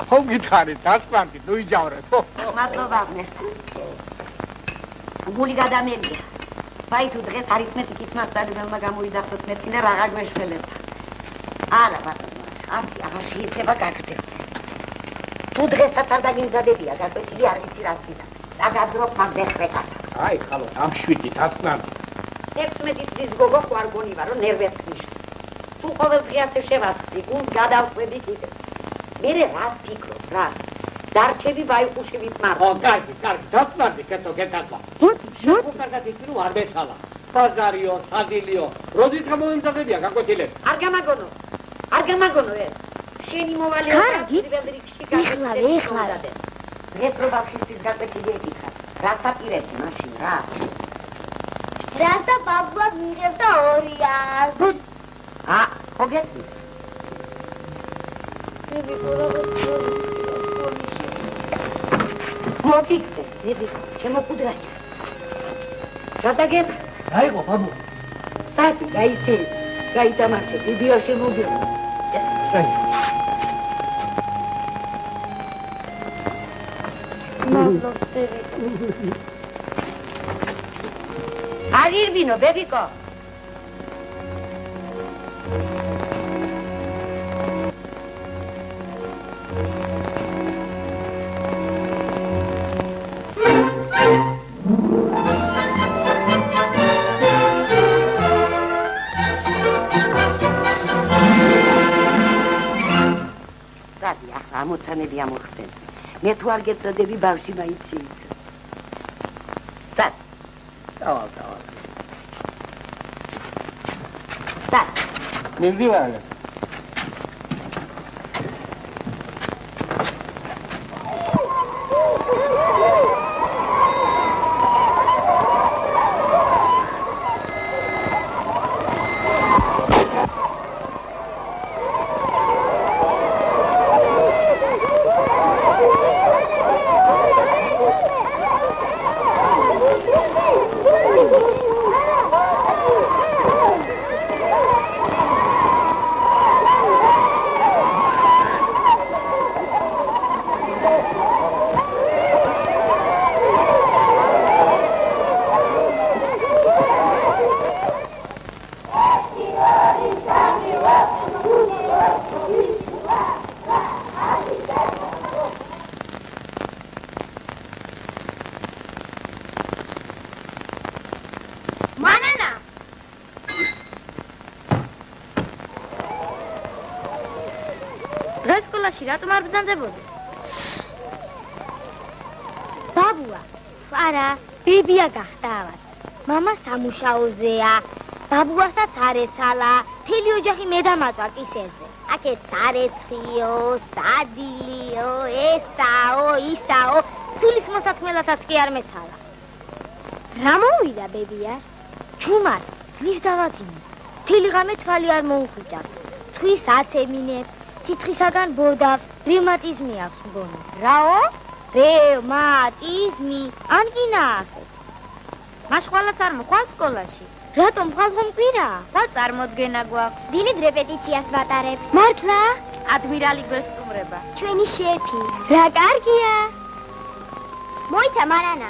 How get carried? That's planted. No, it's our Buligadameli. Fight to dress arithmetic is master of Magamu that was met in a ragmash fellow. Araba, she is ever got to dress at Tadagin that was here in Sirasida. I got dropped my death record. I call it. I'm sweet. That's not. Next minute, this go go for Bonivar, nervous fish. 2 over 3 at the Shevas, the good God out with it. Very last pico, last. Darchevi by Pushivit Mar. Oh, God, that's not the cat to get that one. What? You are Besala. Pazario, Sadilio, Rosicamo in the Via, Cacotile. Argamagono, yes. Sheni Movali, Retrobaptist got the Kidetica. Rasa Pireti, machine, Rasa Papa Victoria. Ah, forget this. Motictes, Chemo Pudra. Shut again. I go, Babu. Sati, I say, Gaitamarche, Bidio Shemubio. Arrivino, Bevico. ამოცანები ამოხსენ. მე თუ არ გეწოდები ბავში მაინც შეიცვალა. წად. დავალ. წად. მივდივარ. სკოლაში რატომ არ ბრძანდებოდი? ბაბუა, არა, ბებია გახტავად. მამა სამუშაოზეა. ბაბუასაც არ ეცალა. მთელი ოჯახი მე დამაწვა კისერზე. აქეთ სარეცხიო, სადილიო, ესაო, ისაო, სულის მოსათმელათაც კი არ მეცალა. რა მოვიდა ბებიას? ჩუმად, ძლივს დავაძინე. მთელი ღამე თვალი არ მოუხვიჭავს. ცხვის აცემინებს, სიცხისაგან ბოდავს, რევმატიზმი აქვს მგონი. რაო? რევმატიზმი, ანგინა ახეთ. მაშხვალაც არ მოხვალ სკოლაში. რატომ ხვალ ხომკვირა? და წარმოდგენა გვაქვს. დილით რეპეტიციას ვატარებ. მართლა? ადმირალი გვესტუმრება. ჩვენი შეფი. რა კარგია. მოიცა მარანა.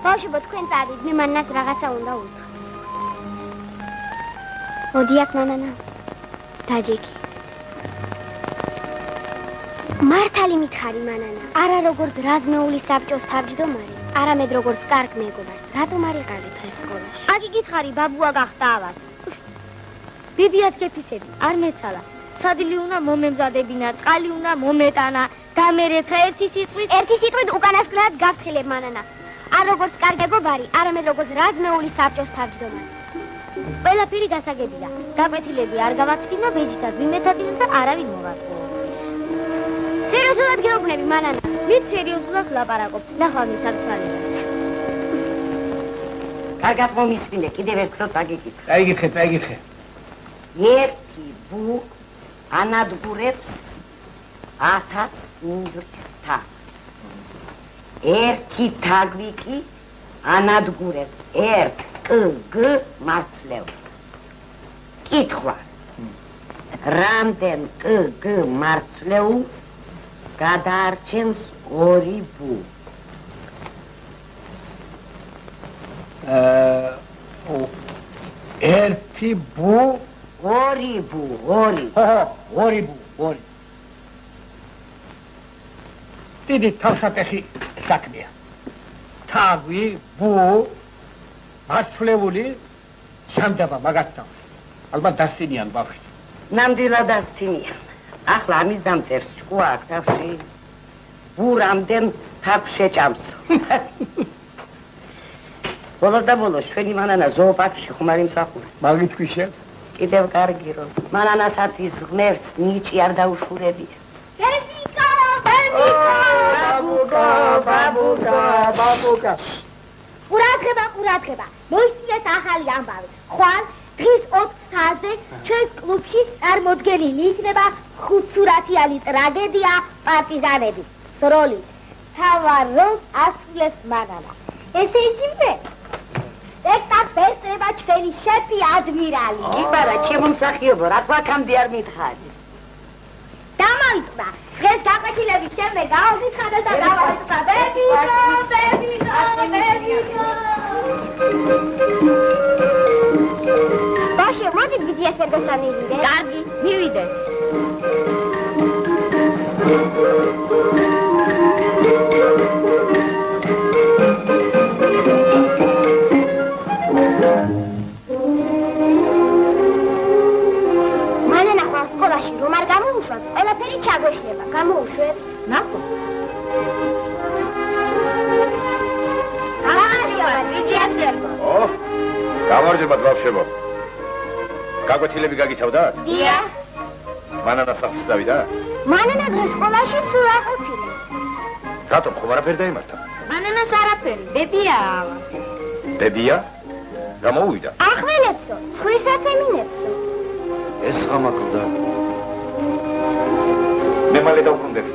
ბავშვებო, თქვენ წავიდეთ, მე მანას რაღაცა უნდა უთხრა. მოდი აქ მანანა. დაჯექი. მართალი მითხარი მანანა. არა როგორც რაზმეულის საბჭოს თავმჯდომარე, არამედ როგორც კარგ მეგობარს. რატომ არ იყავით ეს სკოლაში? აგი გითხარი, ბაბუა გახტავად. ბებიად კეფისები, არ მეცალა. სადილი უნდა მომემზადებინა, წყალი უნდა მომეტანა, გამერეცხა ერთი სიტყვით უკანასკნელად გაფრთხილებ მანანა. არ როგორც კარგ მეგობარი, არამედ როგორც რაზმეულის საბჭოს თავმჯდომარე. ყველაფერი გასაგებია. გაკვეთილები არ გავაცდინო, ბეჯითაც ვიმეცადინო და არავინ მოვატყუო. სერიოზულად გეუბნები მანანა. მით სერიოზულად ვლაპარაკობ. ნახავ მისარცვალია. კარგად მომისმინე, კიდევ ერთხელ წაგიკითხე. აიგიხე. ერთი ბუ ანადგურებს 1000 მინდვრის თავს. ერთი თაგვი კი ანადგურებს 1 კგ მარცვლეულს. კითხვა. რამდენ კგ მარცვლეულს გადაარჩენს 2 ბუ? ერთი ბუ, 2 ბუ, 2 ბუ. დიდი თავსატეხი საქმეა. თაგვი, ბუ, მარცვლეული შამდაბა მაგათთან. ალბათ დასცინიან ბავშვი. ნამდვილად დასცინიან. ახლა ამის დამწერს ჭკუა აქ თავში. ბუ რამდენ თაგვს შეჭამს. ბოლოს და ბოლოს ჩვენი მანანა ზოოპარკში ხომ არ იმსახურა. მაგით ქვიშე? კიდევ კარგი რომ მანანასათვის ღმერთს ნიჭი არ დაუშურებია. ბაბუკა. ყურადღება. მოისმინეთ ახალი ამბავი. ხვალ დღის 4 საათზე ჩვენს კლუბში წარმოდგენილი იქნება ხუთსურათიანი ტრაგედია პარტიზანების სროლით. თავარ როლს ასრულებს მანანა. ესე იგივე სპექტაკლს ესწრება ჩვენი შეფი ადმირალი. იბარა ჩემო მსახიობო, რა თქვაქამდე არ მითხარი. დამოიწვა. დღეს გაკვეთილების შემდეგ გავავრიცხავ და გავავრიცხავ. ბებიო. ბაშე, მოდი ვიდეოს ერთგან მივიდე. კარგი, მივიდე. მანანა ხვალ სკოლაში რომ არ გამოუშვას, ყველაფერი ჩაგვეშლება. გამოუშვებს? ნახო. გამარჯობა ბავშვებო. გაკვეთილები გაგიცავდათ? დიახ. მანანა სახლს დავიდა? მანანა დღეს სკოლაში სულ არ ყოფილა. რატომ ხომ არაფერი დაიმართა? მანანას არაფერი, ბებია. ბებია? რა მოუვიდა? ახველებსო, ცხვირსაც ემინებსო. ეს ღამაკლდა. მე მალე დავბრუნდები.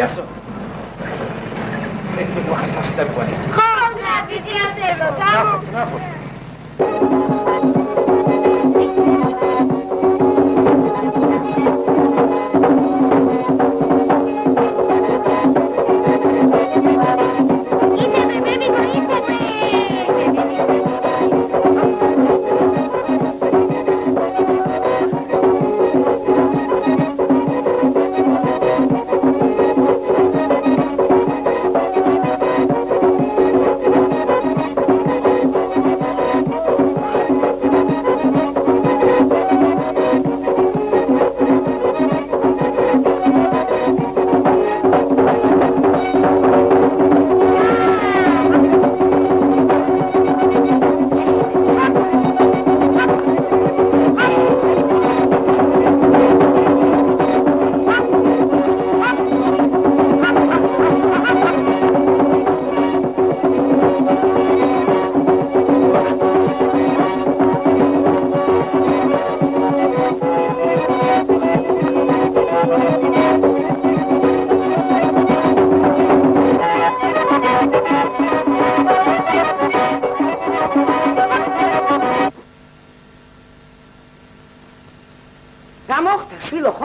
Yaso. Esto es hasta estar bueno. Joder, vidíaselo, vamos.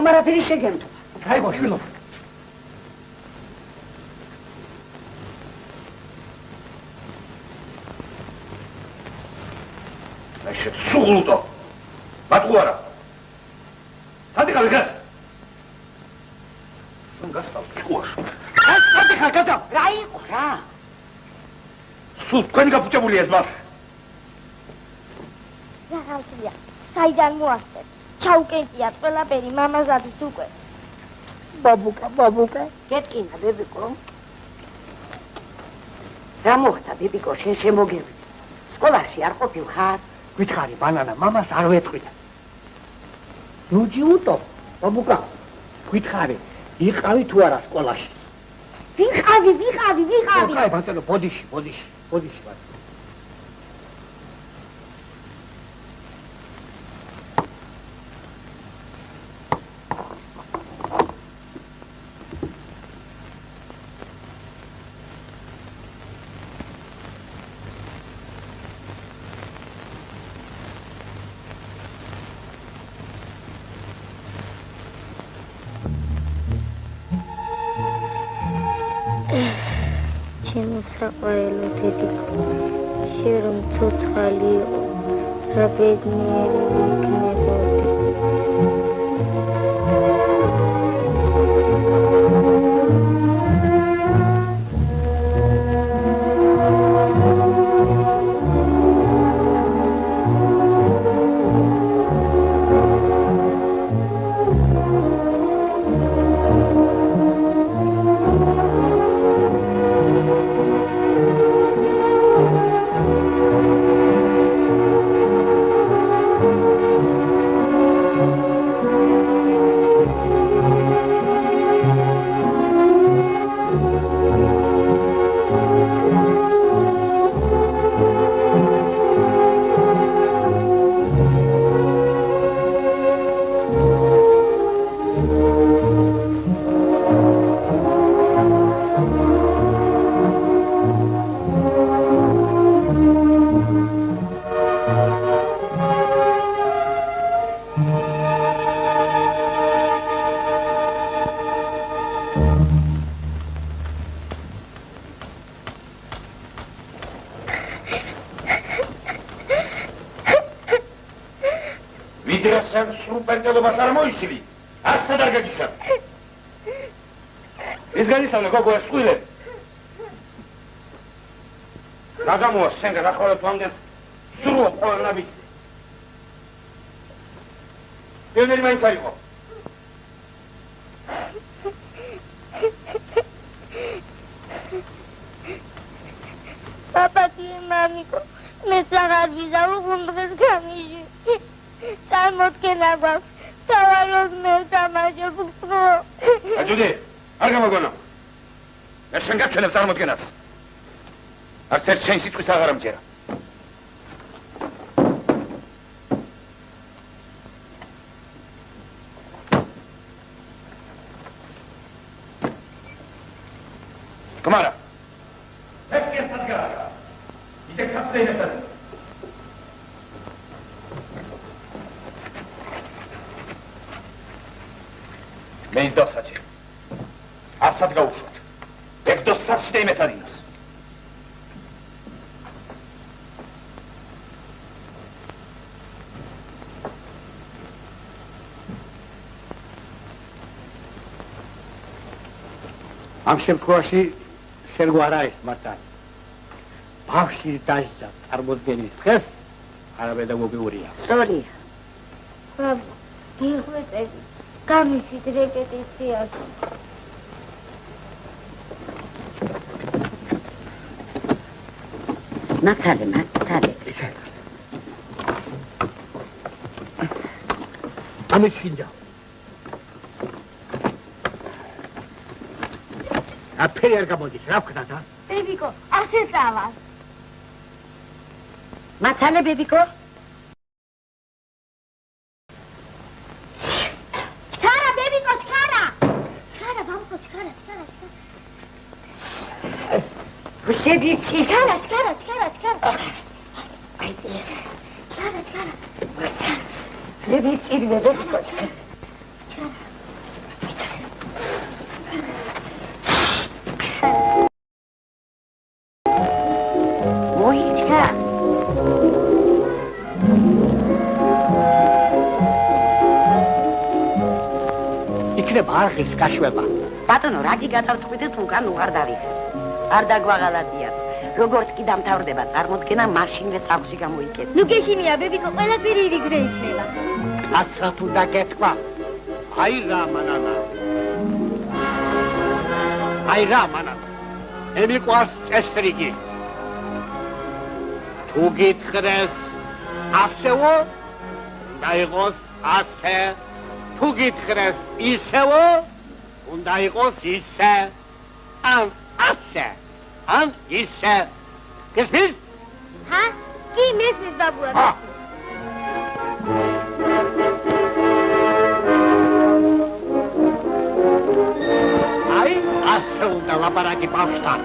ხომ არაფერი შეგემთო. გაიგო შვილო. ეშე სულუტო. მათყუარა. სადიღავი გას? გასწავ ჭუაში. სადიხარ გადა? რა იყო რა? სულ თქვენი გაფუჭებულია ეს ბავშვი. რაღაცია. საიდან მოასწრეთ? ჩაუკეტიათ ყველაფერი მამაზადის უკვე. ბაბუკა. გეტკინა ბებიკო. რა მოხდა ბებიკო შენ შემოგევი? სკოლაში არ ყოფილ ხარ? გითხარი ბანანა მამას არ ვეთყვით. ნუ ჯიუტო, ბაბუკა. გითხარი, იყავი თუ არა სკოლაში? ვიყავი. კაი ბატონო, ბოდიში. ჩემო საყვარელო დედიკო, შენ რომ ცოცხალი იყო, რა ბედნიერი იქნებოდი. შენ სიტყვის აღარ ამჯერა. Камара. Эфир подгара. Иди как следует. Мен досач. Асад გაუშვათ. ეგ დოსაჩი და იმეთარინოს. ამ შემთხვევაში შენ გვარ არის მართალ. ბავშვი დაჟდა წარმოდგენის დღეს არაპედაგოგიურია. სწორია. ბაბუ, გიხვეწები, გამისით რეპეტიციაზე. მართალე. ამით შინჯა. აფერი არ გამოდის, რა ვქნა და? ბებიკო, ასე წავალ. მართალე ბებიკო? ჩქარა ბებიკო, ჩქარა. ჩქარა ბაბუკო, ჩქარა. ვშედიცი. ჩქარა. აი, ჩქარა. ვებიცი ბებიკო. იქნება არხის გაშვება. ბატონო, რა გიგატავწყვიტეთ, უკან უღარ დავიხე. არ დაგვაღალადიათ. როგორც კი დამთავრდება წარმოდგენა, მაშინვე სახლში გამოიკეთე. ნუ გეშინია, ბებიკო, ყველაფერი ირიგრე იქნება. კაცრა თუ დაგეთქვა. აი რა მანანა. აი რა მანანა. მე მიყვარს წესრიგი. თუ გითხრეს ასეო, უნდა იყოს ასე. თუ გითხრეს ისეო, უნდა იყოს ისე. ან ასე. ან ისე. გესმის? ჰა? კი მესმის ბაბუა. აი, ასე უნდა ლაპარაკი ბავშვთან.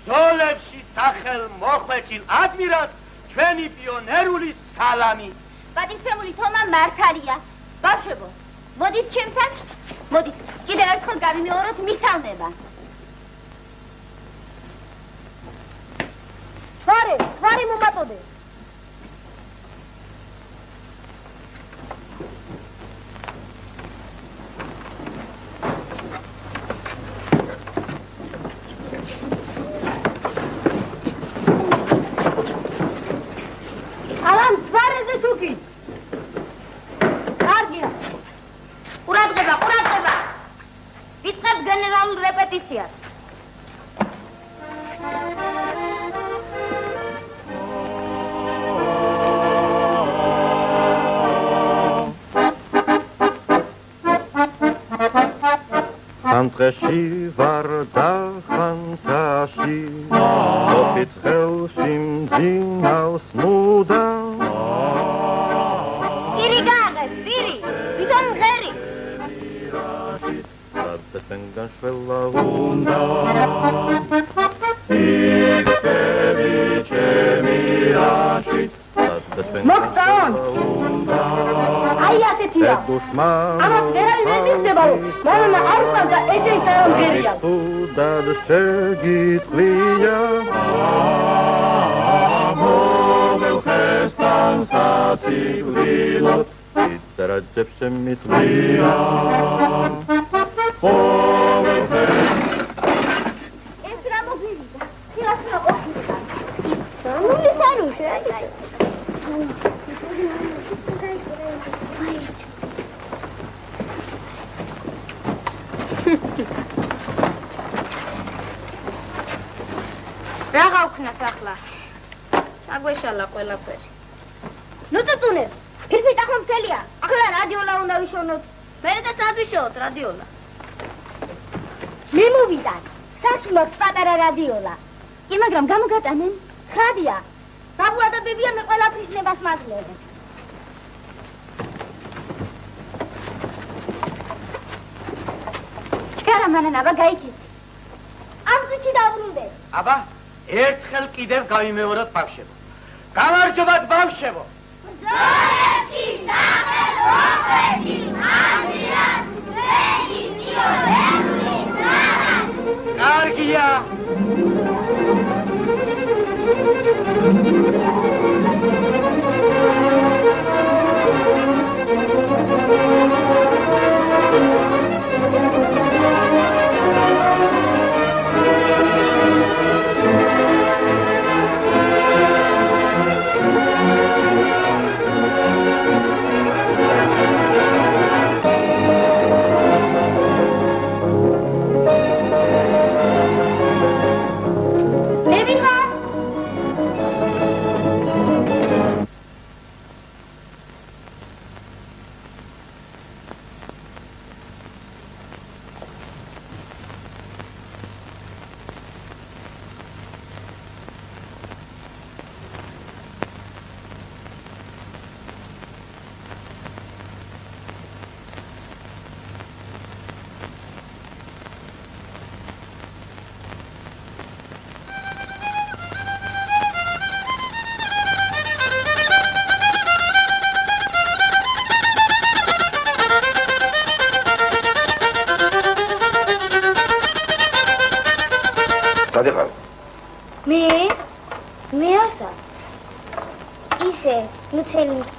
ბრძოლებში სახელ მოხვეჭილ ადმირალს ჩვენი პიონერული სალამი. პატივცემული თომა მართალია. ბავშვებო, მოდით ჩემთან. მოდით, კიდევ ერთხელ გავიმეოროთ მისალმება. ვარე მომატოდე. Antreshi varda khantashi Opit khelshim zinaus muda Iri gagas, iri, biton geri Saddesengan shvella unda Iktevi chemi ashit Moktaon Ai asetira Amas verari nemixdebaro Mama arqanda esen karam geriya Udad shegitliya Movel khestan satsiglilot Iteradzeb shemitliya Movel khestan ეს რა მოგივიდა? ხილას რა ყოფილი? ნუ ისანუ შეაჭა. რა გავქნათ ახლა? საგვეშალა ყველაფერი. ნუ წუწუნე, ფირფიტ ახლა მთელია. ახლა რადიოლა უნდა ვიშოვნოთ. მერე და სად ვიშოვოთ რადიოლა? მე მოვიდან. საში მაქვს პატარა რადიოლა. კი, მაგრამ გამოგატანენ? ხადია. ბაბუა და ბებია მე ყველაფრის ნებას მაძლევენ. ჩქარა მანანა, აბა გაიქეცი. ამ წუთში დაბრუნდე. აბა, ერთხელ კიდევ გავიმეოროთ ბავშვებო. გამარჯობათ ბავშვებო. ბრძოლებში სახელ მოხვეჭილ ადმირალს ჩვენი პიონერული სალამი. კარგია.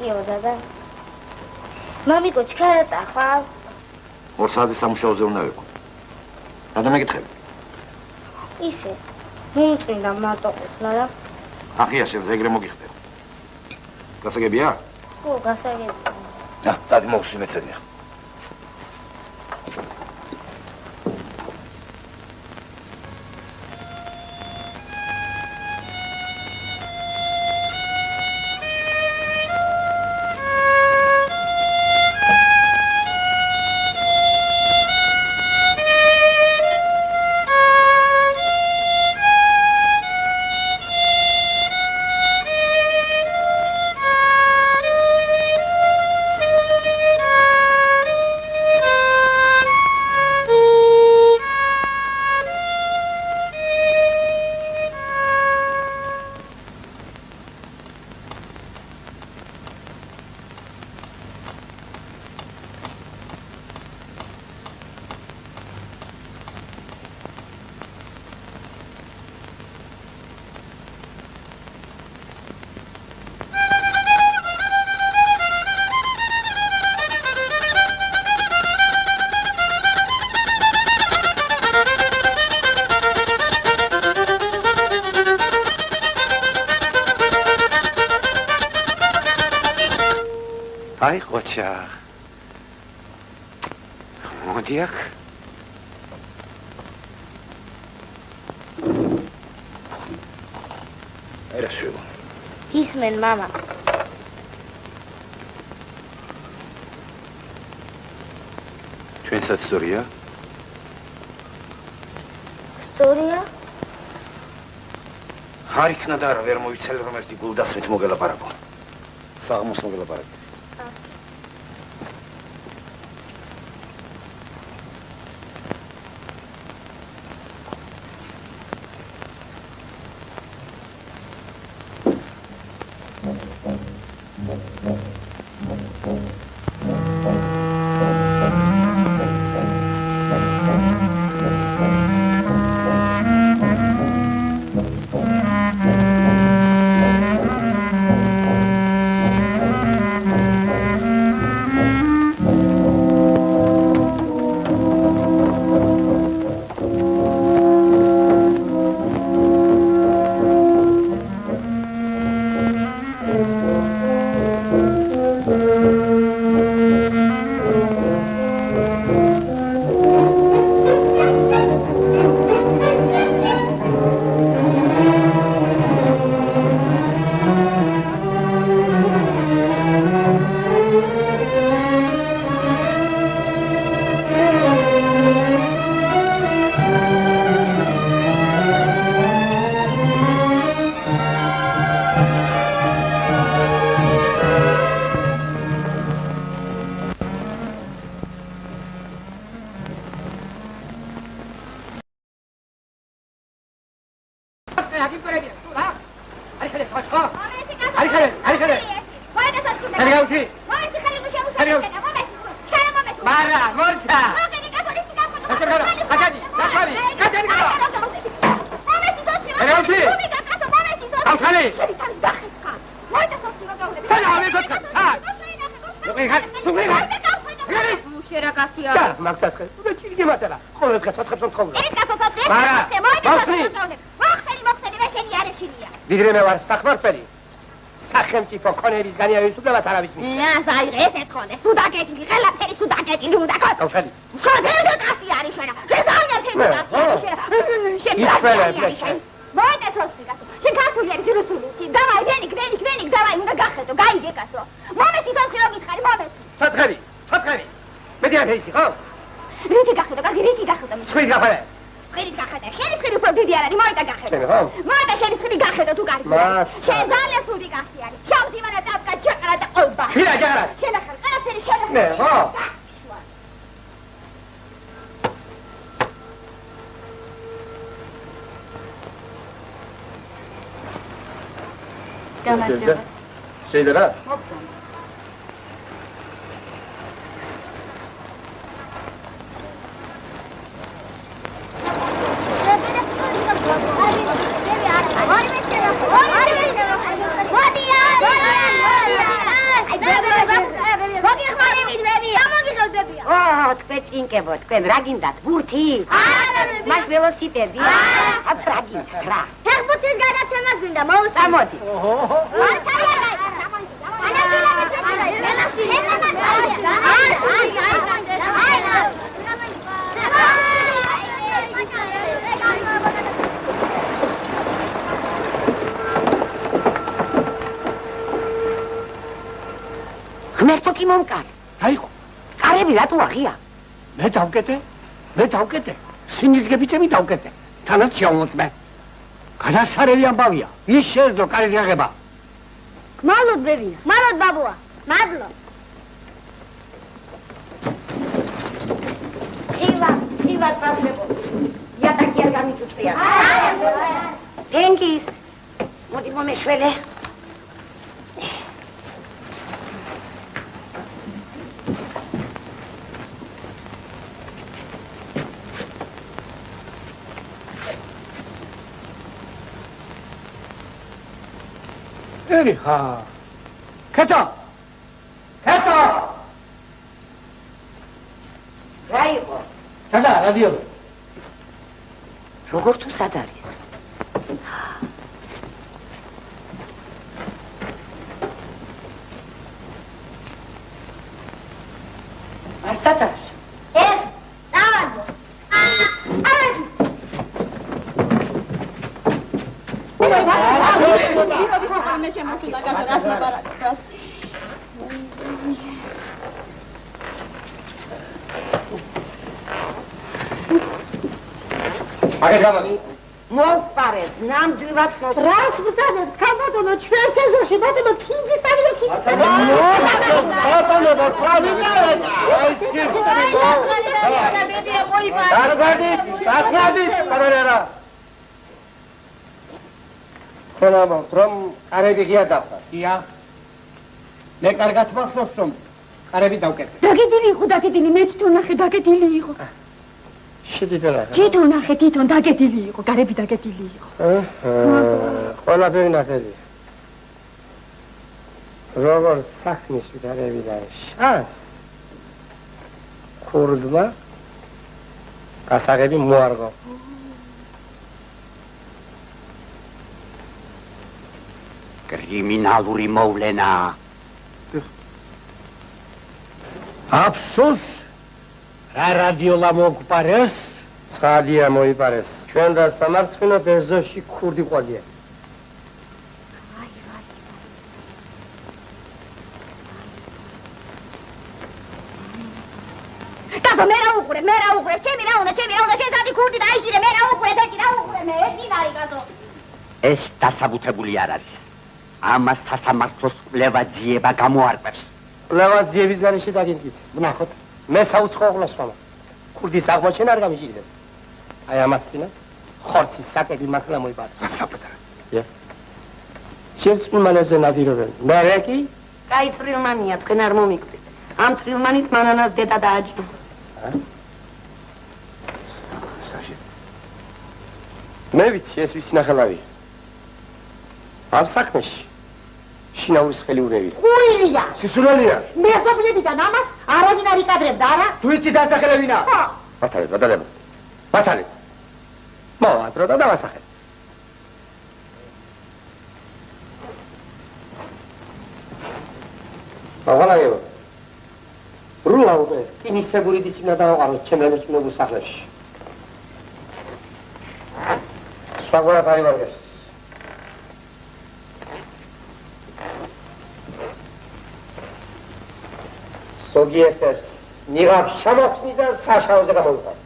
კიო დადა. მამიკო ჩქარა წახვალ. 2 საათის სამუშაოზე უნდა ვიყო. რატომ მეკითხები? ისე. მომწინდა მარტო ყოფნა რა. ახია შენზე ეგრე მოგიხდება. გასაგებია? ხო, გასაგებია. წადი მოვსვი მეცადია. აი ხოჩა. მოდი აქ. არა შევ. ისმენ მამა. ჩვენსაც სწორია? სწორია? არ იქნა და არა ვერ მოიცალე რომ ერთი გულდასმით მოგელაპარაკო. საღამოს მოგელაპარაკე. ვიდრე ვარ სახმარწველი სახელმწიფო ქონების განიავისუფლებას არავის მისცემს. აი ეს ეთქონე, სუდაკეტილი, ყველაფერი სუდაკეტილი უნდა ქონდეს. გავხელი. შენ კაცი არის შენ. შეზაინებ თემას შენ. შენ მოიდა თოსი კაცო. შენ ქართული არის რუსული. დავაი ვენი, დავაი უნდა გახედო, გაიგე კაცო. მომესი სოცხი რომ გითხარი, მომესი. სათხარი. მე დიახ ეცი ხო? რითი გახედო, კარგი რითი გახედო. ხვი გახედე. ხერი გახედა. შენი ხერი უფრო დიდი არ არის, მოიდა გახედო. შენ ხო? მოიდა შენი ხერი გახედო თუ კარგი. შენ ძალიან სუდი კაცი არის. შავდი მანა დაბკა ჯაყრა და ყოლბა. ხირა ჯაყრა. შენ ახალ ყველაფერი შენ. ნე ხო? გამარჯობა. შეიძლება? თქვენ წინკებო, თქვენ რა გინდათ? ბურთი? არა, მას ველოსიპედი? არა, რა გინდათ რა? ფეხბურთის გადაცემა გინდა, მოუსწრე. გამოდი. ღმერთო კი მომკარე. აიყო. კარები რატო აღია? მე დავკეთე. სინიზგებიცემი დავკეთე. თანაც შევმოწმე. გადასარევი ამბავია. ის შეეძლო კარის გაღება. მალოდ ბებია, მალოდ ბაბუა. მადლობ. ხილად პასებო. იატაკი არ გამიწუწია. თენგის. მოდი მომეშველე. ერიხა. ქეთო. რა იყო? სადა რადიო. როგორ თუ სად არის? არ სად არის? დავადო. აგერ გამოდი. მოვპარეს, ნამდვილად მოვპარეს. რას ვსადებ? ქალბატონო, ჩვენ სეზონში ბატონო ფინჯის დავიდო ფინჯის. ბატონო, წავიდა. დაგადით, პარალელა. ხოლმე რომ კარები ღია დავხარ. დია. მე კარგად მახსოვს რომ კარები დავკეთე. დაგედილი იყო, მე თვითონ ნახე დაგედილი იყო. თვითონ ნახე, დაგედილი იყო, კარები დაგედილი იყო. ყველაფერი ნახելի. როგორ საქმის კარები და შანს ქურდმა გასაღები მოარგო. კრიმინალური მოვლენა. აფსოს რა რადიოლა მოგპარეს? ცხადია მოიპარეს. ჩვენ და სამარცხინო ბერძოში ქურდი ყოლია. კაცო, მე რა უყურე, ჩემი რა უნდა, შენ სადი ქურდი და აიშირე, მე რა უყურე, მე ეს არის კაცო. ეს დასაბუთებული არ არის. ამას სასამართლოს კვლევაძიება გამოარკვევს. კვლევაძიების გარეშე დაგინდით. ვნახოთ. მე საუცხო ყლოს ხომ. ქურდის აღმოჩენა არ გამიჭირდება. აი ამას წინა ხორცის საკები მართლა მოიპარა. საფუძველი. შენ წვიმანებზე ნადირობენ. მე კი? კაი წვრილმანია, თქვენ არ მომიგდით. ამ წვრილმანით მანანას დედა დააჯდა. მე ვიცი, ეს ვიცი ნახელავია. ამ საქმეში შინაურის ხელი ურევია. ხუილია. სისულელია. მე სოფლებიდან ამას არავინ არ იკადრებდა, არა? თუ იცი დასახელებინა? მათალებ. მოვადრო და დავასახებ. აღალაიო. რულა უყეს, კინისებური დისციპლინა დავაყაროთ ჩემ რემსმენებულ სახლებში. სხვაგვარად არ ივარგეს. ზოგიერთებს ნიღაბ შემოხსნიდან საშაოზე გამოვიყარ.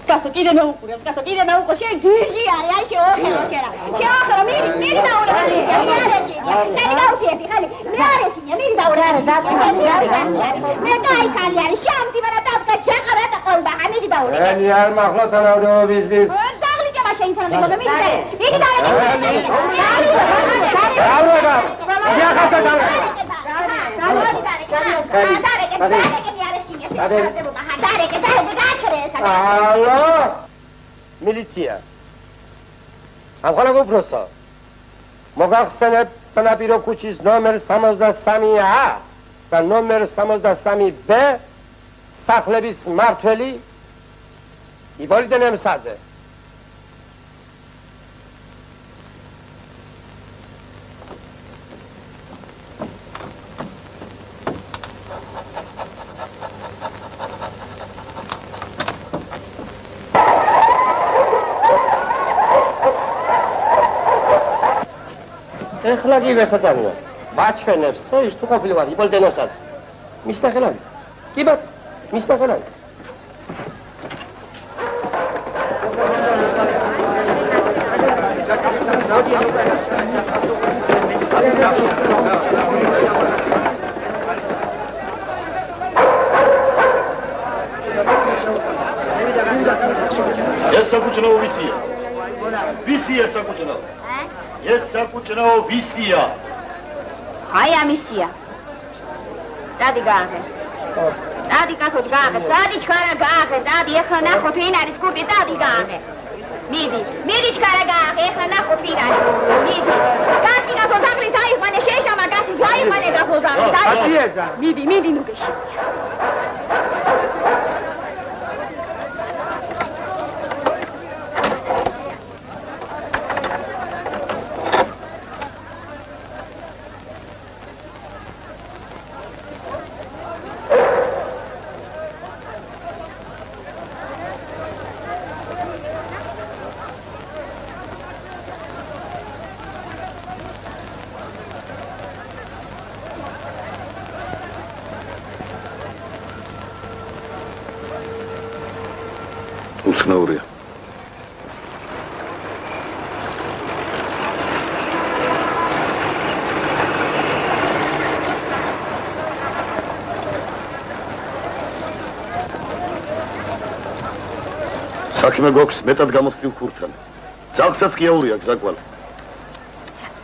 კაცო, კიდე მეუყურე, შენ გიჟი არის, აი შეოხერო შენ. შეოხერო, მირი დაურე, მე გავშიები, ხალი, მე არ ეშინია, მირი დაურე, მე გაიქალი არის, შამთი მარა დავკა, შეყარა და ყოლბა, მირი დაურე. ენი არ მახლა თანავრების დის. დაღლიჭება შეიძლება მეგონა, მირი დაურე. მირი დაურე. ალო მილიცია ამხანაგო პროსო მოგახსენებ სანაპირო ქუჩის ნომერ 63-ა და ნომერ 63B სახლების მმართველი იპოლიტე ნემსაძე. ეხლა კი ვესაწამია. მაჩვენებს ის თუ ყოფილი ვარ იპოლიტე ნემსაძე. მის ნახელავი. კი ბატონო, მის ნახელავი. ეს საკუჭნაო ვისია? ვისია საკუჭნაო? ეს საკუჭნაო ვისია? აი ამისია. დადი გააღე. დადი კაცო გააღე. დადი ჩქარა გააღე. დადი ეხლა ნახოთ ვინ არის კურტი. დადი გააღე. მიდი ჩქარა გააღე. ეხლა ნახოთ ვინ არის. მიდი. კაცი კაცო ზამლის აიყვანე შეშამა კაცი აიყვანე და ხო ზამლის. მიდი ნუ გეში. უცნაურია. საქმე გვაქვს მეტად გამოთქმულ ქურთან. ძალსაც კი აურია გზაკვალი.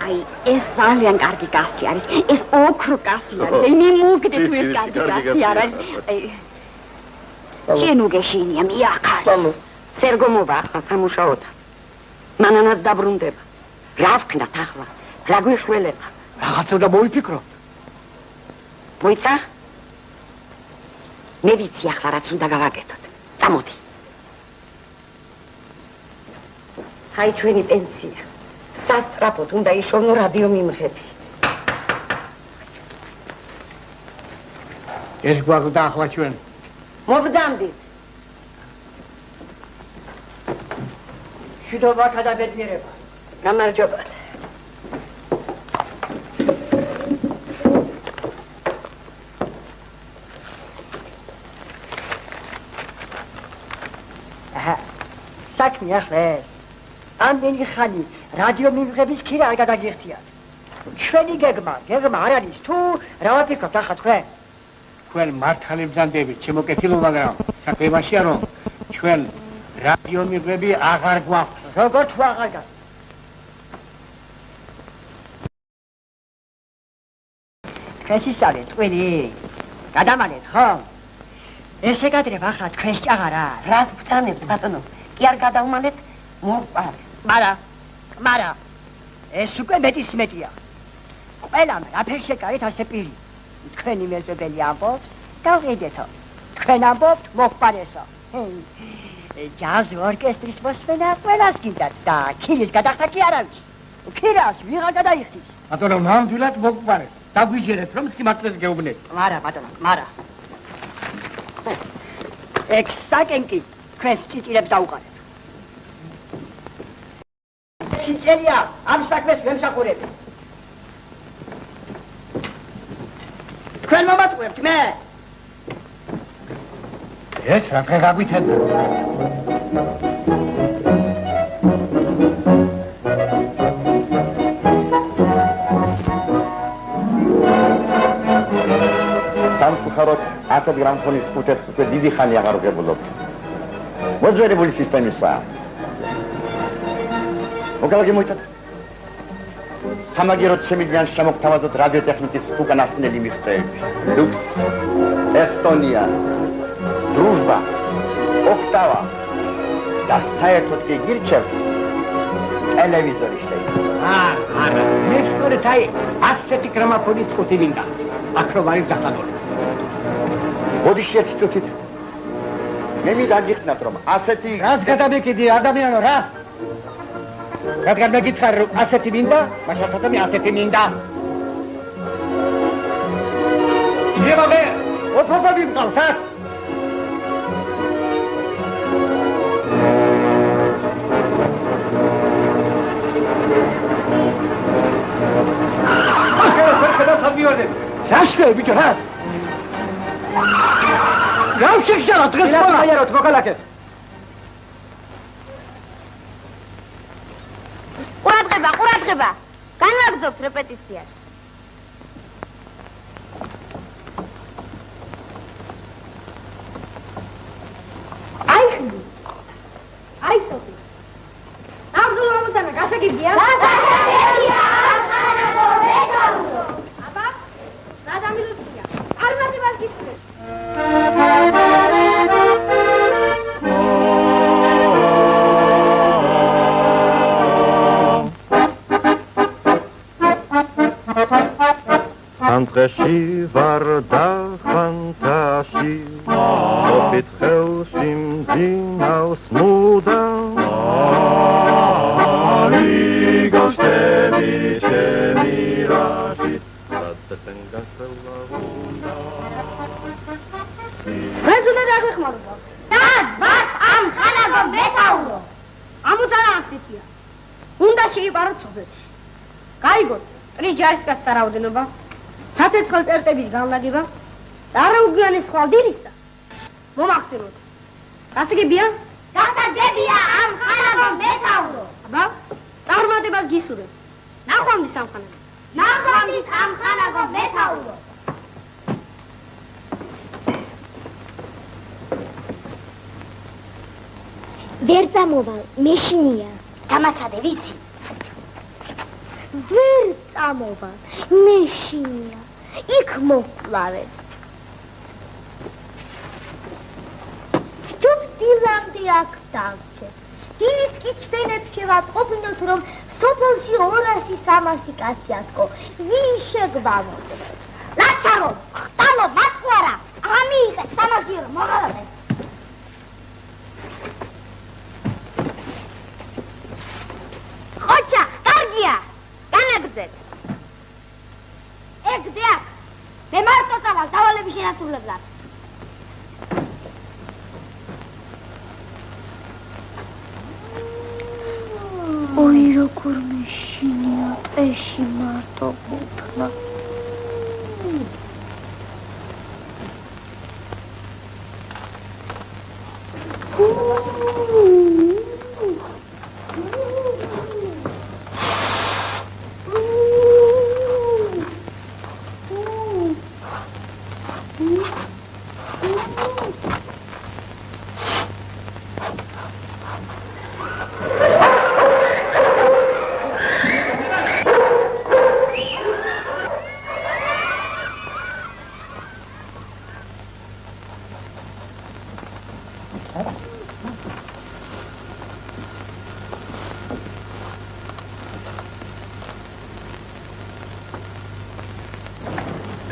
აი ეს ძალიან კარგი კაცი არის. ეს ოქრო კაცი არის. იმი მოგდე თუ ეს კარგი კაცი არის. შენ უგეშინია მიახარეს. სერგო მოვა ახლა სამუშაოდ. მანანაც დაბრუნდება. რა ვქნათ ახლა? რა გვეშველება? რაღაცა და მოიფიქრო. მოიცა? მე ვიცი ახლა რაც უნდა გავაკეთოთ. წამოდი. აი ჩვენი პენსია. სასტრაფოდ უნდა იშოვნო რადიო მიმღები. ეს გვაქვს და ახლა ჩვენ. მოგდამდით. შიდობა გადაბედნიერება. გამარჯობათ. საქმე ახლა ეს. ამდენი ხანი რადიო მიმღების ქირა არ გადაგიხდიათ. ჩვენი გეგმა არ არის თუ რა ვაფიქრობთ ახლა თქვენ? თქვენ მართალი ბრძანდებით, ჩემო კეთილო, მაგრამ საქმე იმაშია, რომ ჩვენ რადიო მიღები აღარ გვაქვს. როგორ თუ აღარ გაქვს? თქვენს ისავე ტყვილი. გადამალეთ ხო? ესე გადრებ ახლა თქვენს ჭაღარა. რას ვწანებთ ბატონო? კი არ გადავმალეთ მოყარ. მარა ეს უკვე მეტია. ყველამ რაფერ შეკარეთ ასე პირი. თქვენი მეზობელი ამბობს, გავყიდეთო. თქვენ ამბობთ მოყარესო. ჯაზ ორკესტრის მოსვენა ყველას გინდათ და ქირის გადახდა კი არავის. ქირას ვიღარ გადაიხდის. ბატონო, ნამდვილად მოყარეთ. დაგვიჯერეთ რომ სიმართლეს გეუბნეთ. მარა ბატონო, მარა. ექსაკენკი თქვენს ჭიჭირებს დაუყარეთ. ჭიჭერია ამ საქმეს ვემსახურები. თქვენ მომატყუებთ მე. ეს რა გაგვითენდა? სამწუხაროდ 100 გრამფონის კუჭებს უკვე დიდი ხანი აღარ ვგებულობთ. მოძვერებული სისტემისაა. მოგალაგე მოიწად. სამაგიეროდ შემიძლია შემოგთავაზოთ რადიოტექნიკის უკანასკნელი მიღწევები. ლუქს, ესტონია, დრუჟბა, ოქტავა და საერთოდ კი გირჩევთ ტელევიზორი შეიძლება. არა, მე სწორედ აი ასეთი გრამაფონი წუთი მინდა. აქ რომ არის დახანული. ბოდიში ერთი წუთით. მე მიგაგიხსნათ რომ ასეთი რაც გადამეკიდი ადამიანო რა? რადგან მეკითხარ რომ ასეთი მინდა, მაშასათა მე ასეთი მინდა. იღება მე, ოფობები მყავს, ა? Rashke, bicho, ha? Rashke, xara, tres bola. Ayer, otro calake. ყურადღება. განაგრძობთ რეპეტიციას. აი სოფი. ნახულო ამოსანა, გასაგებია? გასაგებია, ახანაგო მეთაურო. აბა, რა დამილუსია? არ მათებას გიწევთ. Andreshi var da fantashi Topit helsim zinaus muda Ligostevi shemirashi Sattengan sellavunda Rezule daghmaruba. Tad, bat am khanago metauro. Amutana asitya. Unda sheiparo tsubetshi. Kaigot, ტრიჯარისკას დარავდნობა. საცეცხლ წერტების განლაგება და არაუგვიანეს ხვალდირისა მომახსენოთ. გასაგებია? გასაგებია ამ ხანაგო მეთაურო. აბა, წარმატებას გისურვებ. ნახვამდის ამ ხანაგო. ნახვამდის ამ ხანაგო მეთაურო. ვერ წამოვალ, მეშინია. დამაცადე ვიცი. ვერ წამოვალ, მეშინია. იქ მოხლავე. ჯობს დილამდე აქ დავჭე. დილის კი ჩვენებში ვატყობინოთ, რომ სოფელში 200-300 კაცი ათქო. ვინ შეგვამოწმებს? ლაჩარო, ხტალო, მაწვარა. ამიიღე, სამაგირო, მოღალატე. ხოჩა, კარგია. განაგრძეთ. ეგ დიახ. მე მარტო წავალ დავალების შენასრულებლად. ой, როგორ მეშინია ტყეში მარტო გუთნა.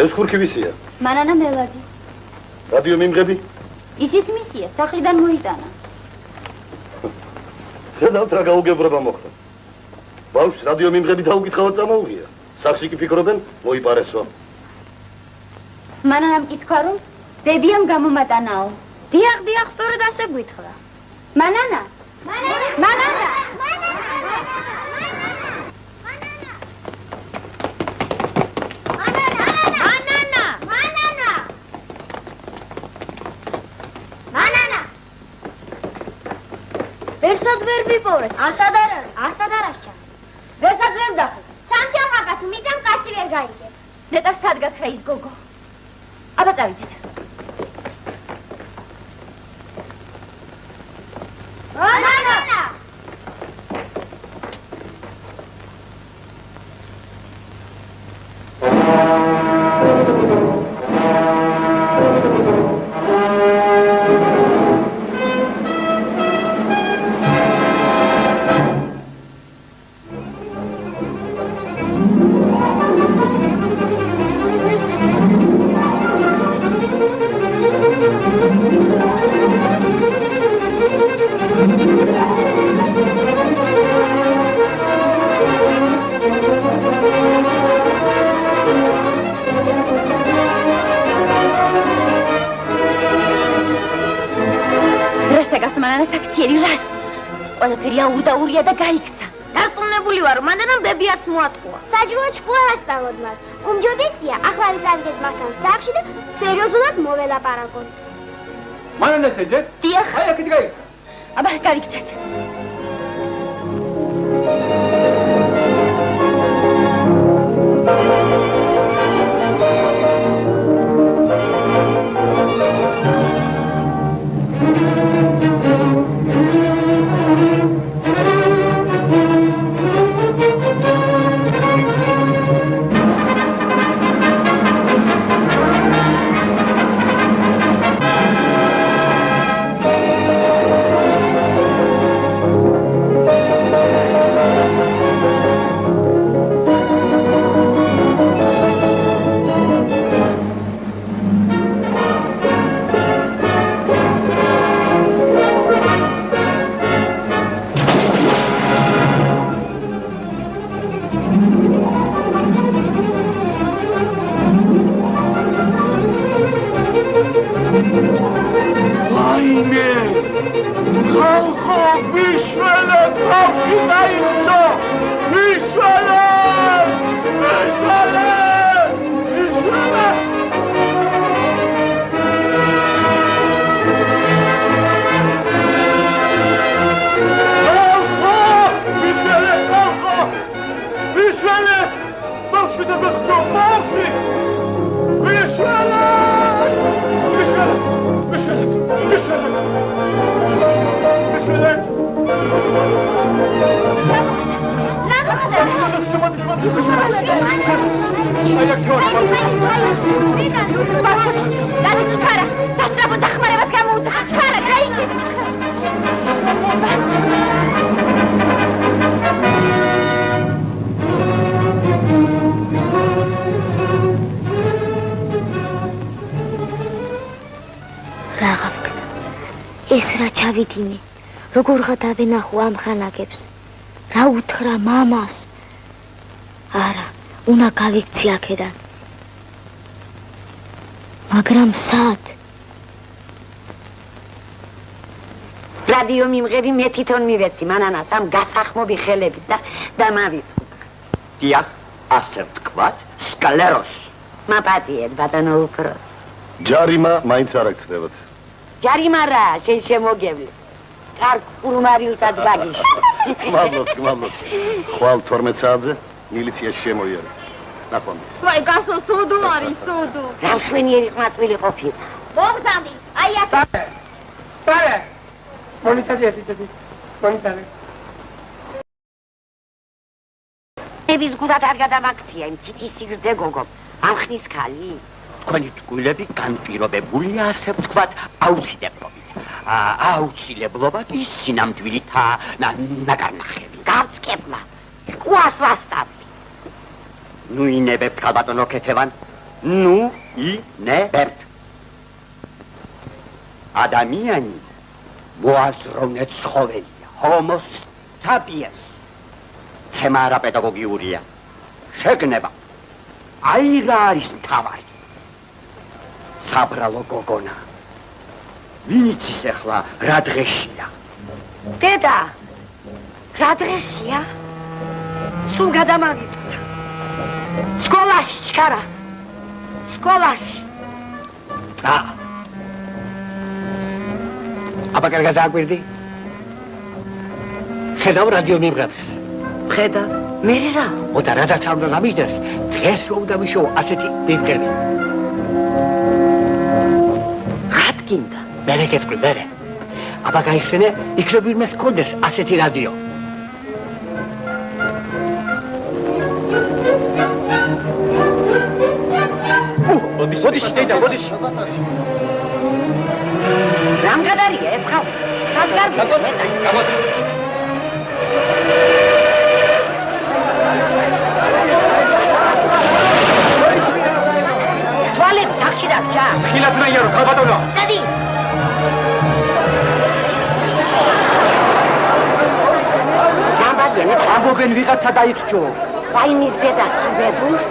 ეს ხურქი ვისია? მანანა მელაძის. რადიო მიმღები? ისიც მისია, სახლიდან მოიტანა. ხედავთ რა გაუგებრობა მოხდა. ბავშვს რადიო მიმღები დაუკითხავად წამოუღია. სახლში კი ფიქრობენ მოიპარესო. მანანამ ითქვა, რომ ბებიამ გამომატანაო. დიახ, დიახ, სწორედ ასე გვითხრა. მანანა. მანანა. ვერსად ვერ ვიპოვრეთ. ასად არ ჩანს. ვერსად ვერ დახეთ. სამჯამაკა თუ მიდან კაცი ვერ გაიგებს. ნეტა სადგაქრა ის გოგო. აბა წავიდეთ. მანანა. გასაქციელი რას? ყველაფერი აურდაურია და გაიქცა. დარწმუნებული ვარ, მანდანამ ბებიაც მოატყუა. საჯროა ჭკუა ასწავლოთ მას. უმჯობესია, ახლა ის წავიდეთ მასთან სახლში და სერიოზულად მოველაპარაკოთ. მანანას ეძებ? დიახ. აი, აქეთ გაიქცა. აბა, გავიქცეთ. ჩავიდინე, როგორ გადავენახო ამ ხანაგებს, რა უთხრა მამას? არა, უნდა გავიქცი აქედან. მაგრამ სად? რადიო მიმღები მე თვითონ მივეცი მანანას ამ გასახმობი ხელებით და დამავიწყო. დიახ, ასე ვთქვათ, სკლეროს. მაპატიეთ, ბატონო უფროს. ჯარიმა მაინც არ აქცდებათ. ჯარიმა რა, შენ შემოგევლე. კარგ ფურმარილსაც გაგიშ. გმადლობთ. ხვალ 12 საათზე მილიციაში შემოიარე. ნახვამდის. ვაი, გასო სოდო არის, სოდო. რა შვენიერი ყმაწვილი ყოფილი. ბოგდანი, აი ასე. სარე. მონიტარიეთი. მონიტარი. ევის გუდად არ გადამაქცია იმ თითის სიგრძე გოგო. ამ ხნის ხალი. თქვენი ტყუილები განპირობებულია, ასე ვთქვათ, აუცილებლობით. აუცილებლობად ის სინამდვილითა ნაგარნახები. გავწკებლა. ყუას ვასწავლი. ნუ ინებებთ, ქალბატონო ქეთევან. ნუ ინებებთ. ადამიანი მოაზროვნე ცხოველია, homo sapiens. ცემა არა პედაგოგიურია. შეგნება. აი რა არის მთავარი. საბრალო გოგონა. ვინც ის ახლა რა დღეშია? დედა, რა დღეშია? სულ გადამავიწყდა. სკოლაში ჩქარა. სკოლაში. აბა კარგად აკვირდი? ხედავ რადიო მიმღებს. ხედა, მე რა? ოდა რადაც არ უნდა გამიჯდეს, დღეს რო უნდა ვიშოვო ასეთი მიმღები. გინდა მერე გეტყვი მერე აბა გაიხსენე იქ რო ვინმეს გქონდეს ასეთი რადიო ბოდიში დედა ბოდიში რამგადარია ეს ხალხი სად გარბია გამოდი თვალები სახში დაგჭა ხილად ნაიარო ქალბატონო დადი გამბადიანი ამბობენ ვიღაცა დაიქჩო ვაიმის დედას უბედურს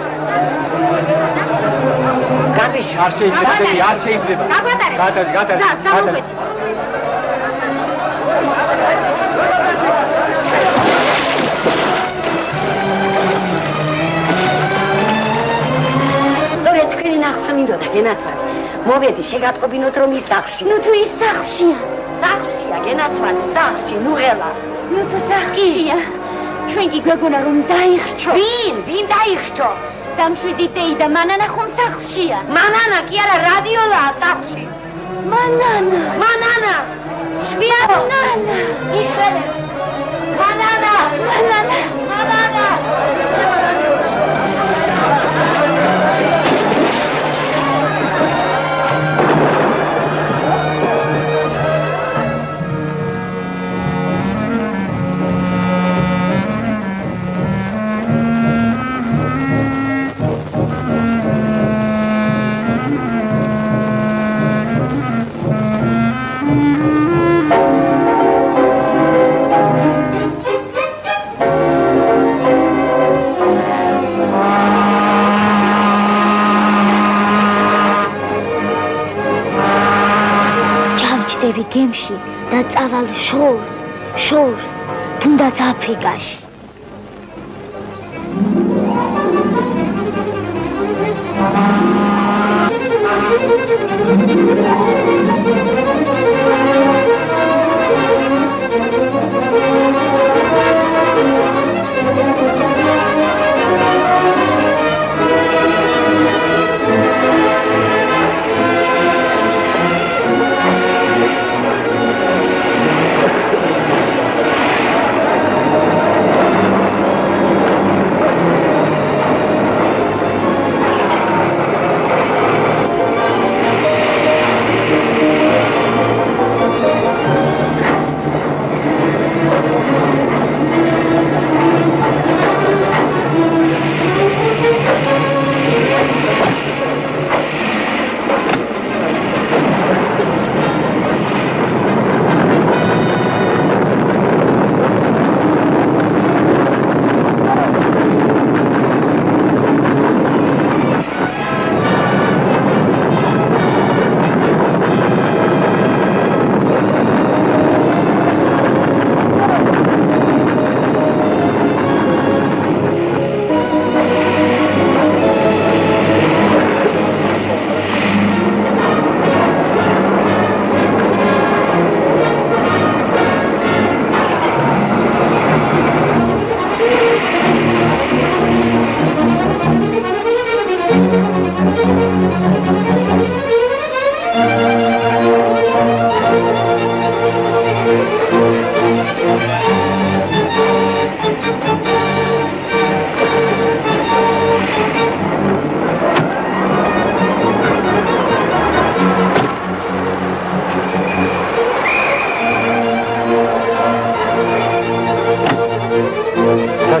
გაბიშ არ შეიძლება გაგვატარე. გატარი სამოგვეცი. მინდოდა გენაცვალე. მოვედი შეგატყობინოთ რომ ის სახლში. ნუ თუ ის სახლშია. სახლშია გენაცვალე, სახლში, ნუ ღელა. ნუ თუ სახლშია. ჩვენ კი გვეგონა რომ დაიხრჩო. ვინ დაიხრჩო? დამშვიდი დეი და მანანა ხომ სახლშია. მანანა კი არა, რადიოლაა სახლში. მანანა. შვიარო. მანანა. იშველი. მანანა. ჩავჭდები გემში და წავალ შორს, თუნდაც აფრიკაში.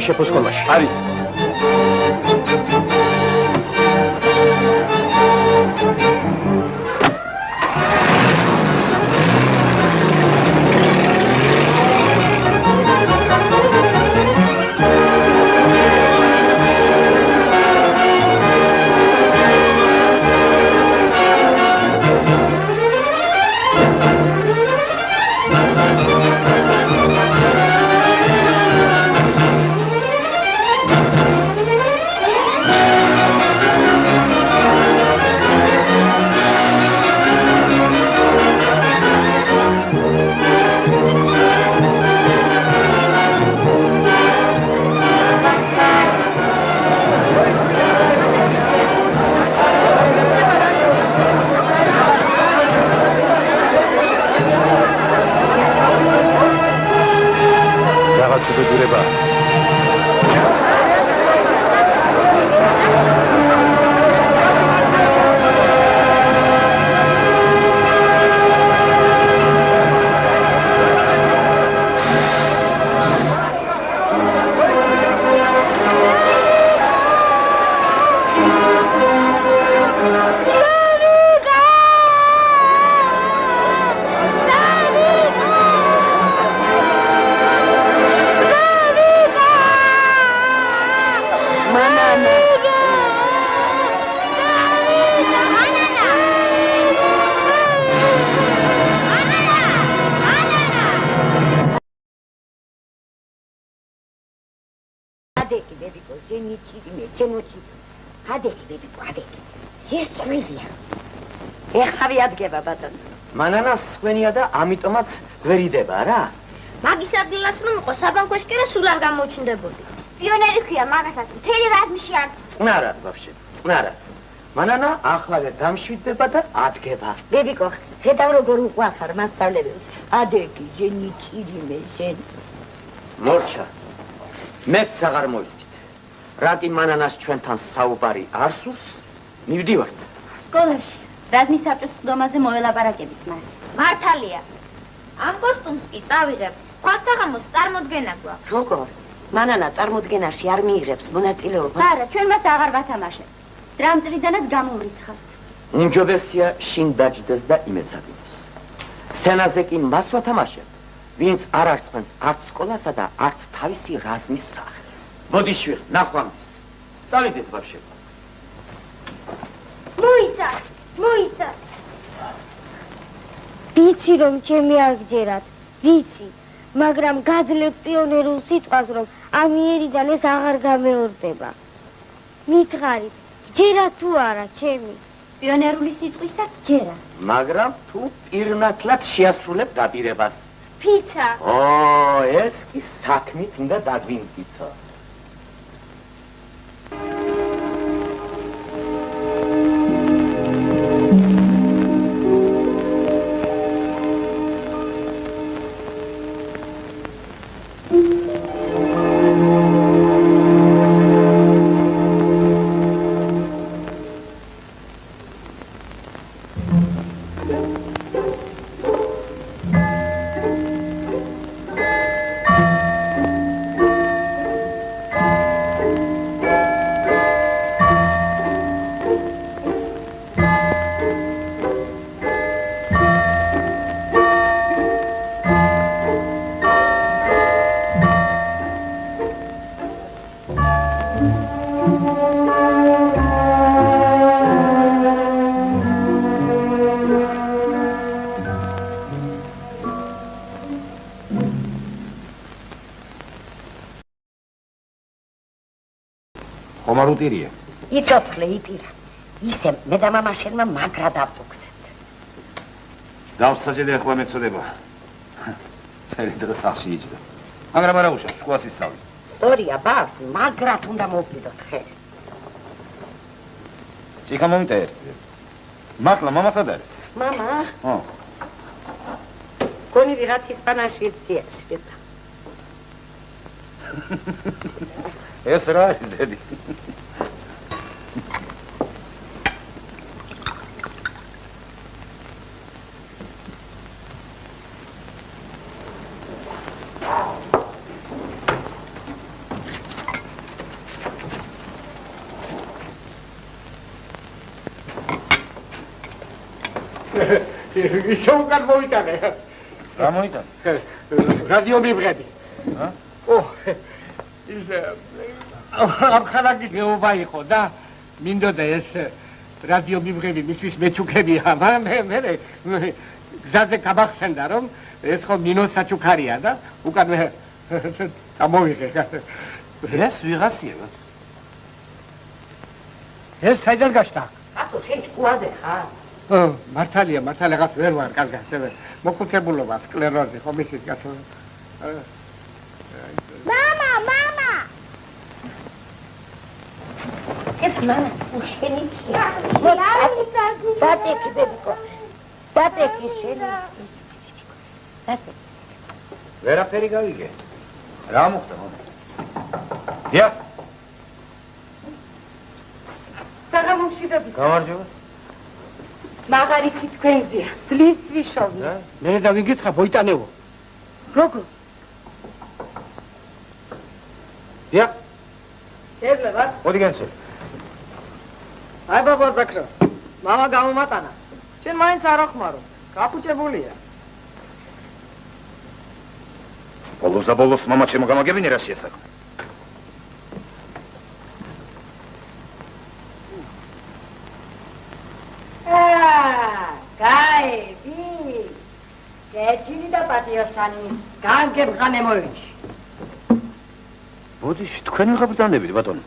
საშეფო სკოლაში. არის. ეს წვილია. ეხლა ვიადგება ბატონო. მანანას სვენია და ამიტომაც ვერ იდება რა? მაგის ადგილას რომ იყო საბანკოში კი რა სულ არ გამოჩნდებოდი. პიონერი ხია მაგასაც მთელი რაზმში არც. წნარად ვაფშე, წნარად. მანანა ახლა დამშვიდდება და ადგება. ბებიკო, ხედავ როგორ უყვახარ მასწავლებელს. ადეგი, ჟენი, ჭირიმე, ჟენი. მორჩა. მეც აღარ მოვისდით. რა კი მანანას ჩვენთან საუბარი არ სურს? მივდივართ. სკოლაში რაზმის საბჭოს სხდომაზე მოველაპარაკებით მას. მართალია. ამ კოსტუმს კი წავიღებ. ხვალსაღამოს წარმოდგენა გვაქვს. როგორ? მანანა წარმოდგენაში არ მიიღებს მონაწილეობას. არა, ჩვენ მას აღარ ვათამაშებთ. დრამწრიდანაც გამოვრიცხავთ. უმჯობესია შინ დაჯდეს და იმეცადინოს. სცენაზე კი მას ვათამაშებ, ვინც არ არწმენს არც სკოლასა და არც თავისი რაზმის სახელს. მოდი შვი, ნახვამდის. წავიდეთ ბავშვი. მოიცა. ვიცი რომ ჩემი აღჯერათ, ვიცი, მაგრამ გაძლევ პიონერულ სიტყვას რომ ამიერიდან ეს აღარ გამეორდება. მითხარით, ჯერა თუ არა ჩემი? პიონერული სიტყვისა ჯერა. მაგრამ თუ პირნათლად შეასრულებ დაპირებას. ფიცა. ეს კი საქმით უნდა დაგვიმტკიცო. ხომარუტირია. იწოცხლე, იპირა. ისე მე და მამა შენმა მაგრა დავტუქსეთ. დავსაჯელე ახლა მეწოდება. წელი დღე სახში იჯდა. მაგრამ არა უშავს, შუას ისწავლის. სწორია, ბავშვ, მაგრად უნდა მოვყიდოთ ხელი. ჭიქა მომიტაერთე. მართლა მამა სად არის? მამა? ო. გონი ვიღაც ისპანაში ძიაში. ეს რა არის დედი? ისე უკან მოვიტანე. რა მოიტანე? რადიო მივღები. ო, ისე ამ ხალხი გეობა იყო და მინდოდა ეს რადიო მივღები მისთვის მეჩუქებია, მე გზაზე გამახსენდა რომ ეს ხო მინოს საჩუქარია და უკან მე გამოვიღე. ეს ვიღასია? ეს საიდან გაშტა? ატო შენ ჭკუაზე ხარ? მართალია, რაღაც ვერ ვარ კარგად, მოკუთებულობა, სკლეროზი, ხომ ისიც გასულ. მამა! ეს მამა უშენიჩია. დატეკი ბებიკო. დატეკი შენი. დატეკი. ვერაფერი გავიგე. რა მოხდა? დია. საღამოში გამარჯობა. მაგარიცი თქვენზეა. ძლივს ვიშოვი. მე და ვიგითხა მოიტანეო. როგორ? დია. შეიძლება? მოდი განსე. აი ბაბა ზაქრო. მამა გამომატანა. შენ მაინც არ ახმარო. გაფუჭებულია. ბოლოს და ბოლოს მამა ჩემო გამაგებინე რა შეასაქმე. გაები. გეჭილი და პატიოსანი. განგებღანე მოიჩი. ბოდიში თქვენ ვიღებრძანდებით ბატონო.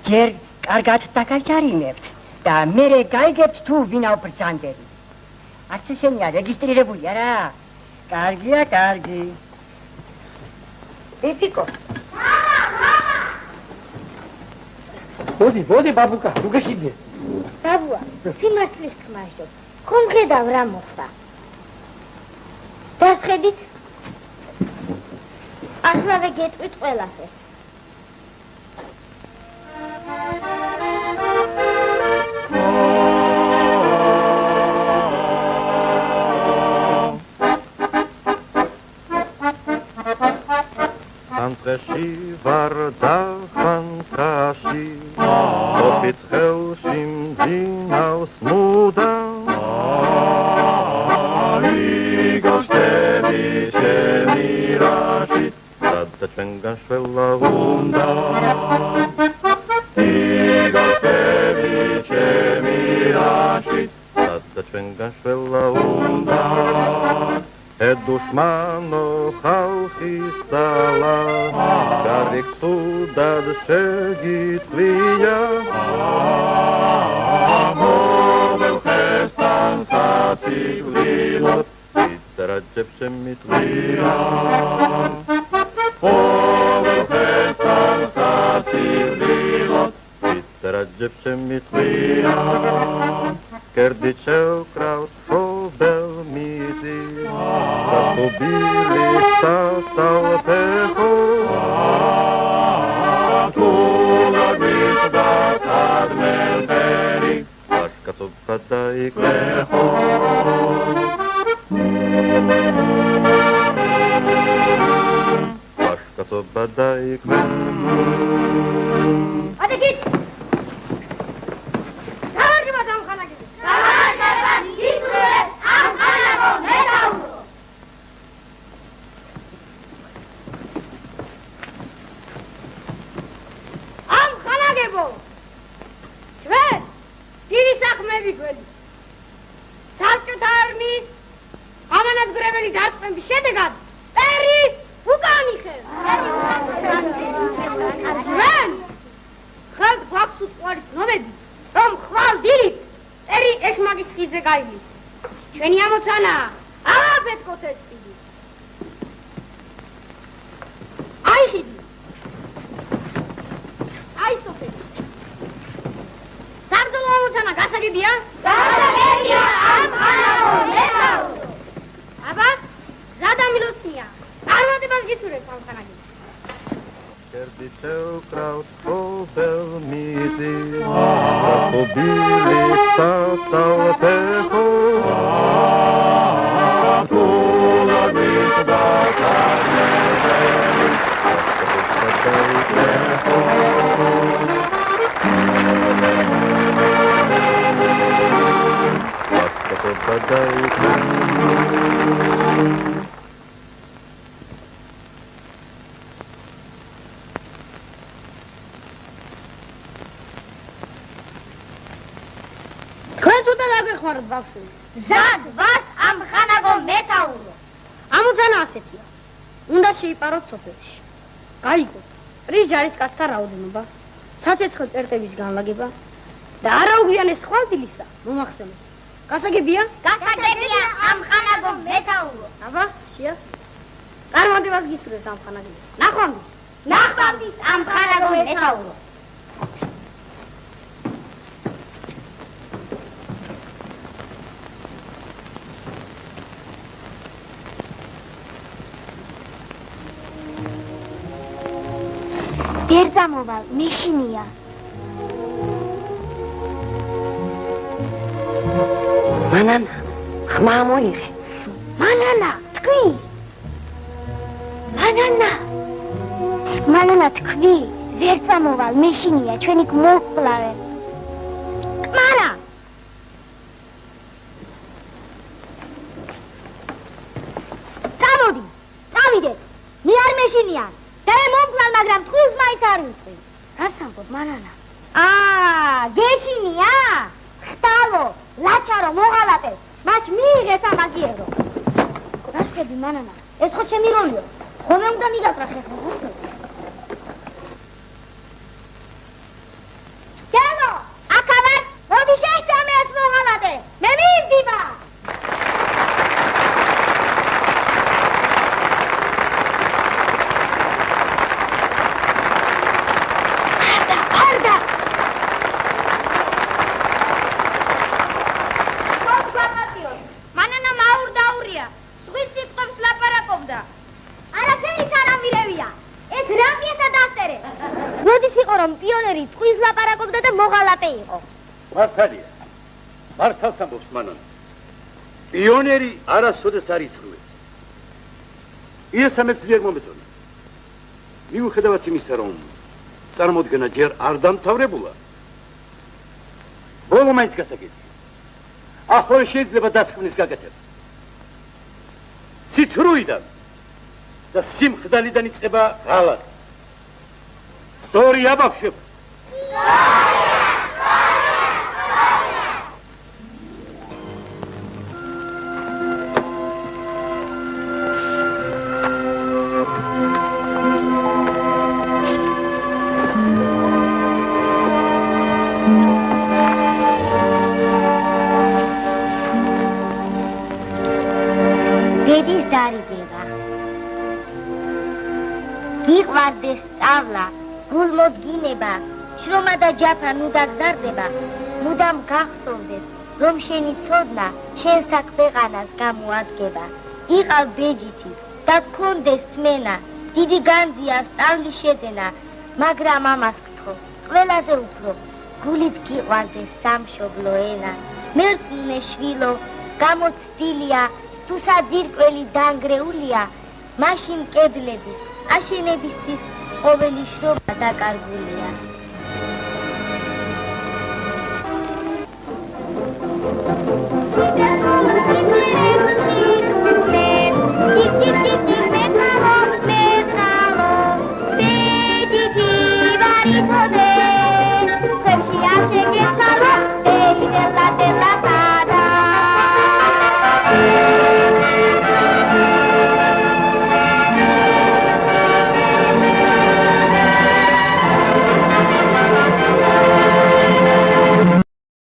ჯერ კარგად დაგაჯარიმებთ და მერე გაიგებთ თუ ვინა ბრძანდები. არც ესენია რეგისტრირებული არა? კარგია, კარგი. იფიკო. მოდი, ბაბუკა, თუ გეშიდე. ბაბუა, სიმართლის თქმაშო. ხომ ხედავ რა მოხდა? დასხედით? ახლა გეტყვით ყველაფერს. Antreshi varda fantashi Opit helshim dinaus muda Igoshtevi shemirashi Radda cvengan shvella unda Igoshtevi shemirashi Radda cvengan shvella unda Dushmano xalqis dala Garik sudad shegitliya Movel xestan sasiglilot Idrajeb shemitliya Movel xestan sasiglilot Idrajeb shemitliya Kerdichev kraut shobel mizi Ubili satalteho Tulagit dasad melperi Ashkatub padaik leho Ashkatub padaik leho Adekit! Savargibat amxanagit! Savargibat Yisruet amxanago metauro! ჩვენ დიდი საქმეები გველის. საბჭოთა არმიის ამანათგრეველი დარტყმების შედეგად პერი უკან იხევს. ჩვენ ხალხ გვაქვს უწყარი ცნობები, რომ ხვალ დილით პერი ეშმაკის ხიდზე გაივლის. ჩვენი ამოცანა აღაფეთქოთ ეს ხიდი. აი ხიდი. აი სოფელი. საბრძოლო ამოცანა გასაგებია? გასაგებია, ამხანაგო მეთაურო. აბა, ზადამილოცია. წარმატებას გისურვებთ ამხანაგით. Kerdichev kraut shobel mizi Ubili satalteho Tulagit dasad melperi Ashkatub padaik leho Ashkatub padaik leho გეხმაროთ ბავშვი. ზად ვარ ამხანაგო მეთაურო. ამოცანა ასეთია. უნდა შეიპაროთ სოფელში. გაიგოთ. რის ჯარისკაცთა რაოდენობა, საცეცხლო წერტების განლაგება და არაუგვიანეს ხვალდილისა მომახსენოთ. გასაგებია? გასაგებია ამხანაგო მეთაურო. აბა, შეას. წარმატებას გისურვებთ ამხანაგო. ნახვამდის. ნახვამდის ამხანაგო მეთაურო. ვერ წამოვალ, მეშინია. მანანა, ხმა მოიღე. მანანა, თქვი. მანანა, თქვი. ვერ წამოვალ, მეშინია, ჩვენი მოვკლავე. კმარა. წამოდი, წავიდეთ. მე არ მეშინია. და მომკლავ, მაგრამ თხულს მაინც არ ვიწვი. რას ამბობ, მანანა? გეშინია? ხტალო, ლაჩარო, მოღალატე. მათ მიიღეს ამაგიერო. რა ხები, მანანა? ეს ხო ჩემი როლია. ხომე უნდა მიგატრახე ხო? და ლაპე იყო. მართალია. მართალს ამბობს მანანა. პიონერი არასოდეს არ იცრუებს. იესამეც ძლიერ მომეწონა. მიუხედავად იმისა, რომ წარმოდგენა ჯერ არ დამთავრებულა, ბოლო მაინც გასაგებია. ახლა შეიძლება დასკვნის გაკეთება. ცითრუიდან და სიმხდალიდან იწყება ღალატი. სწორია ბავშვებო. დედის დარიგება. გიყვარდეს სწავლა, გულმოდგინება, შრომა და ჯაფა ნუ დაგზარდება, მუდამ გახსოვდეს, რომ შენი ცოდნა შენ საქვეყანას გამოადგება. იყავ ბეჯითი და გქონდეს სმენა, დიდი განძია სწავლის შეძენა, მაგრამ ამას გთხოვ, ყველაზე უფრო გულით გიყვარდეს სამშობლო ენა. მერწმუნე შვილო, გამოცდილია, თუ საძირკველი დანგრეულია, მაშინ კედლების აშენებისთვის ყოველი შრომა დაკარგულია.